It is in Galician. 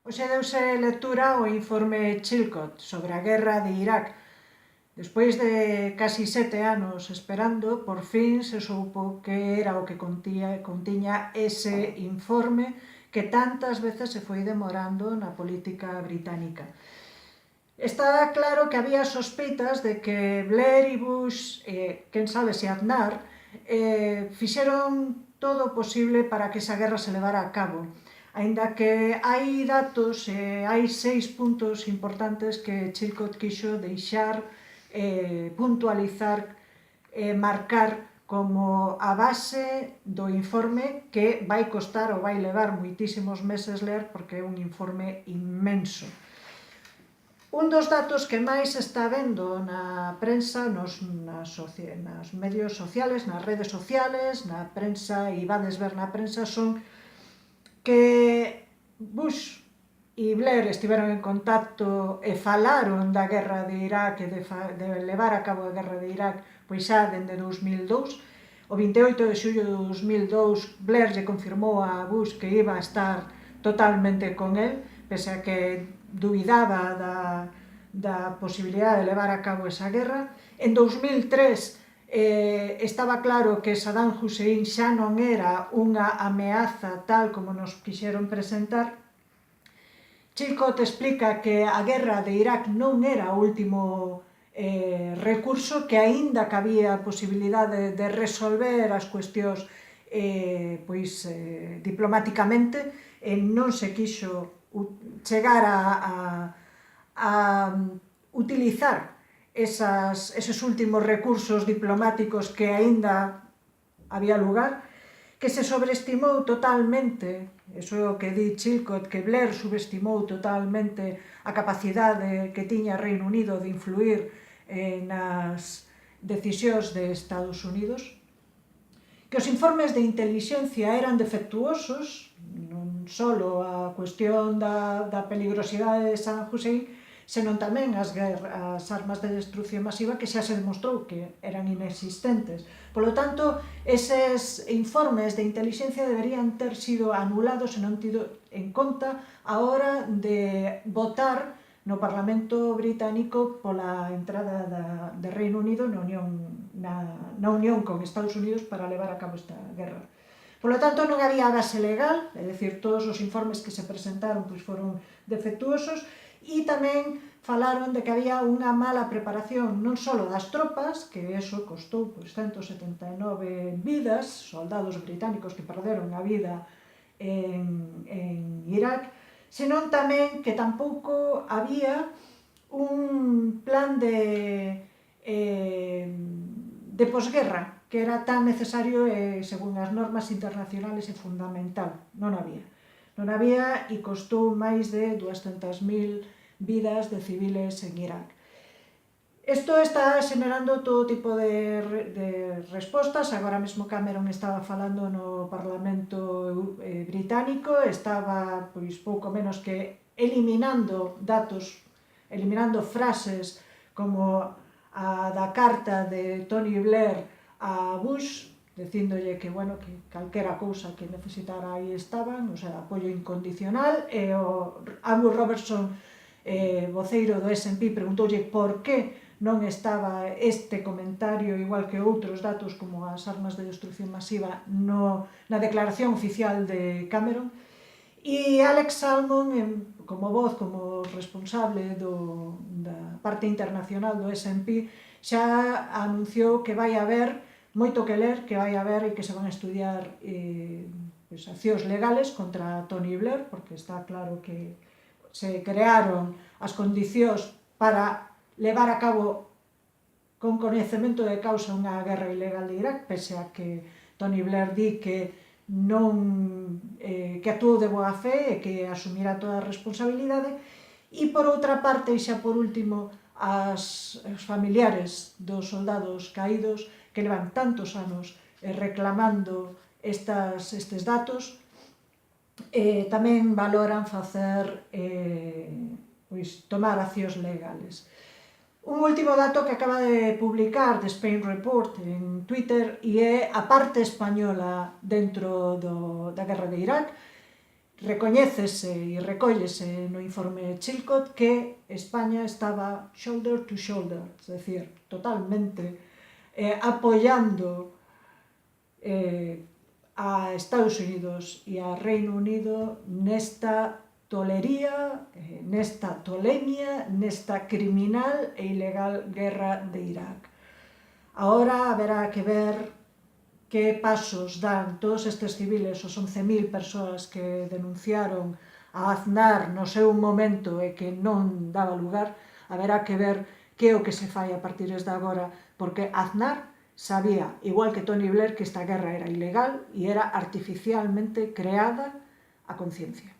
Hoxe deuse lectura ao informe Chilcot sobre a guerra de Irak. Despois de casi 7 anos esperando, por fin se soupo que era o que contiña ese informe que tantas veces se foi demorando na política británica. Está claro que había sospeitas de que Blair e Bush, quen sabe se Aznar, fixeron todo o posible para que esa guerra se levara a cabo. Aínda que hai datos, hai 6 puntos importantes que Chilcot quixo deixar, puntualizar, marcar como a base do informe que vai costar ou vai levar moitísimos meses ler porque é un informe inmenso. Un dos datos que máis se está vendo na prensa, nos medios sociales, nas redes sociales, na prensa, e vades ver na prensa, son que Bush e Blair estiveron en contacto e falaron da guerra de Irak e de levar a cabo a guerra de Irak pois xa dende 2002. O 28 de xullo de 2002 Blair lle confirmou a Bush que iba a estar totalmente con el, pese a que dubidaba da posibilidade de levar a cabo esa guerra. En 2003 estaba claro que Saddam Hussein xa non era unha ameaza tal como nos quixeron presentar. Chilcot explica que a guerra de Irak non era o último recurso, que aínda que había a posibilidade de resolver as cuestións diplomáticamente, non se quixo chegar a utilizar eses últimos recursos diplomáticos que aínda había lugar, que se sobreestimou totalmente, iso é o que di Chilcot, que Blair subestimou totalmente a capacidade que tiña Reino Unido de influir nas decisións de Estados Unidos, que os informes de intelixencia eran defectuosos, non só a cuestión da peligrosidade de Saddam Hussein, senón tamén as armas de destrucción masiva que xa se demostrou que eran inexistentes. Polo tanto, eses informes de intelixencia deberían ter sido anulados e non tido en conta a hora de votar no Parlamento británico pola entrada de Reino Unido na unión con Estados Unidos para levar a cabo esta guerra. Polo tanto, non había base legal, é dicir, todos os informes que se presentaron foron defectuosos, e tamén falaron de que había unha mala preparación non só das tropas, que eso costou 179 vidas, soldados británicos que perderon a vida en Irak, senón tamén que tampouco había un plan de posguerra que era tan necesario e, según as normas internacionales, é fundamental. Non había. Non había e costou máis de 200.000 vidas de civiles en Irak. Isto está xenerando todo tipo de respostas. Agora mesmo Cameron estaba falando no Parlamento británico, estaba pouco menos que eliminando datos, eliminando frases como a da carta de Tony Blair a Bush, dicíndolle que, que calquera cousa que necesitara aí estaban, o sea, apoio incondicional, e o Andrew Robertson, voceiro do S&P, preguntoulle por que non estaba este comentario, igual que outros datos como as armas de destrucción masiva, na declaración oficial de Cameron. E Alex Salmond, como voz, como responsable da parte internacional do S&P, xa anunciou que vai haber moito que ler, que vai haber e que se van a estudiar accións legales contra Tony Blair, porque está claro que se crearon as condicións para levar a cabo con coñecemento de causa unha guerra ilegal de Irak, pese a que Tony Blair di que que actuou de boa fe e que asumirá toda a responsabilidade. E por outra parte, e xa por último, os familiares dos soldados caídos que levan tantos anos reclamando estes datos, tamén valoran facer tomar accións legales. Un último dato que acaba de publicar The Spain Report en Twitter e é a parte española dentro da guerra de Irak. recoñécese e recóllese no informe Chilcot que España estaba shoulder to shoulder, es decir, totalmente apoyando a Estados Unidos e a Reino Unido nesta tolería, nesta tolemia, nesta criminal e ilegal guerra de Irak. Ahora haberá que ver que pasos dan todos estes civiles, os 11.000 persoas que denunciaron a Aznar no seu momento e que non daba lugar, haberá que ver que é o que se fai a partir de agora, porque Aznar sabía, igual que Tony Blair, que esta guerra era ilegal e era artificialmente creada a conciencia.